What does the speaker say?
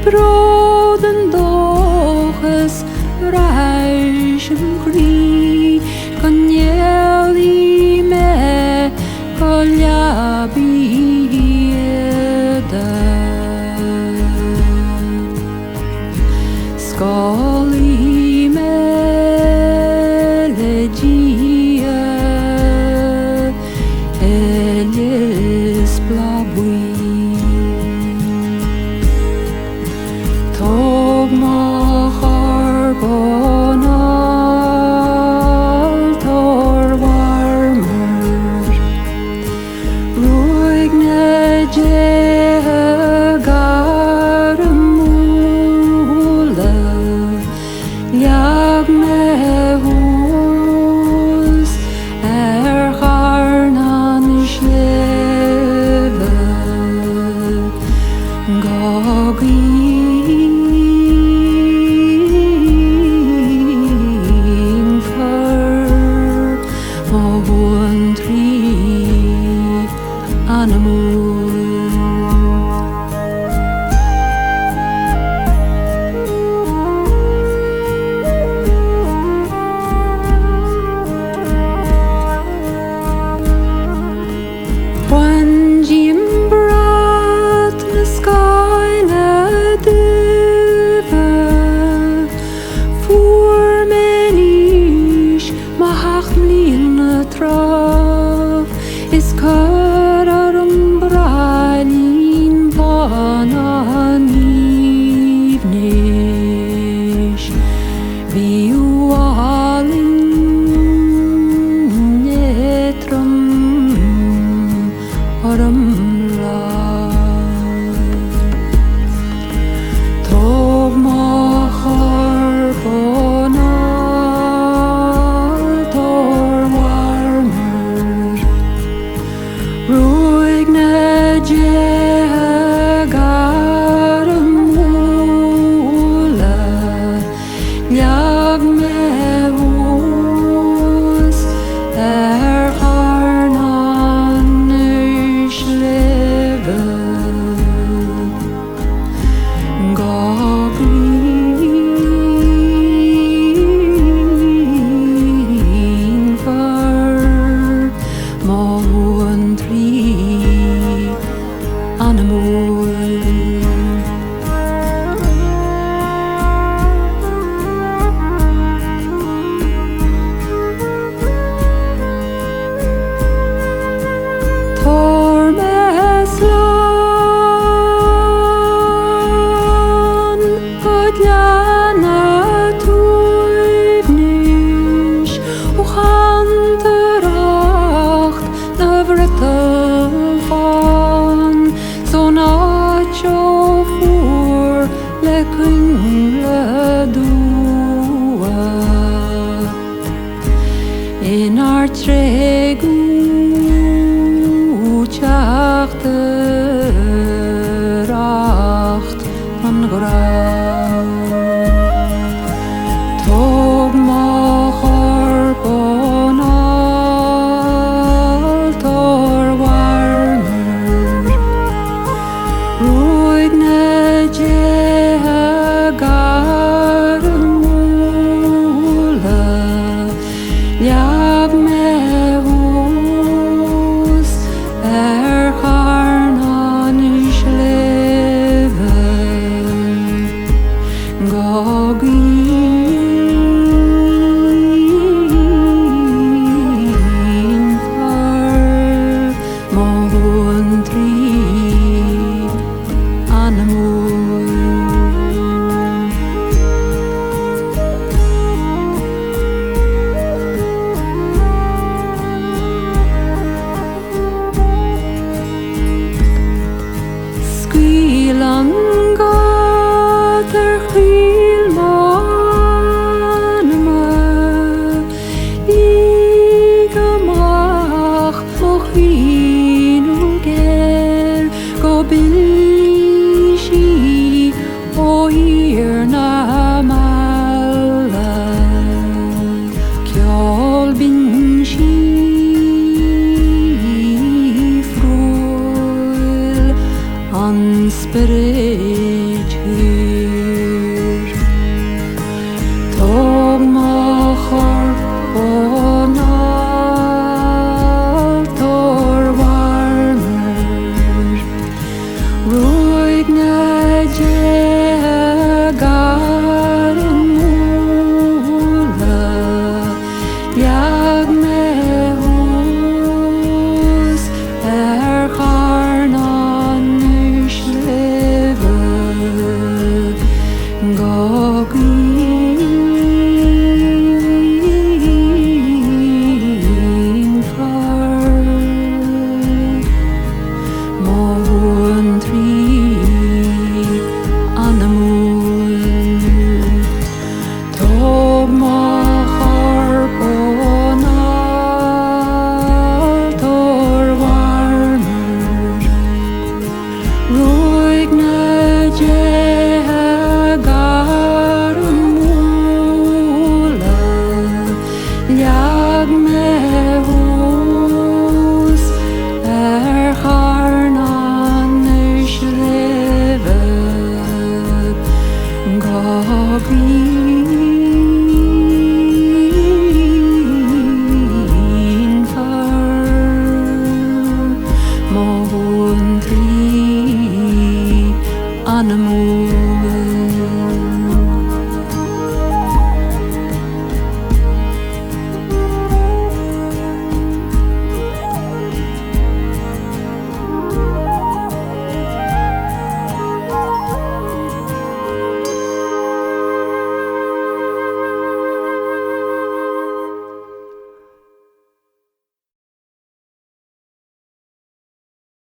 Droden doches reischen gri Kanyeli me kolyabieda Skoli melegia elis blabui Tog machar bonal tor warmer Ruig ne garmula Liag me hús harnan sleve Gagi Is kararum bralin vananivnish Viualin netrum aramla Tog machar bonal tor warmer Ruig ne garmula Liag me hús harnan sleve Gagrin far mohuan tri animal Tormeslan Godjana tuivnish Uchanteracht Navretelvan Sonacho fur lekun ledua In our tregu Chachteracht van grau Tog machar bonal tor warmer Ruig ne garmula Liag me hús harnan sleve Gagrin far mohuan tri animal Squealan gater chilmanma Igamach mochinu ger Gobilishi o hir na mala Kjol bin shi fruil anspere Animal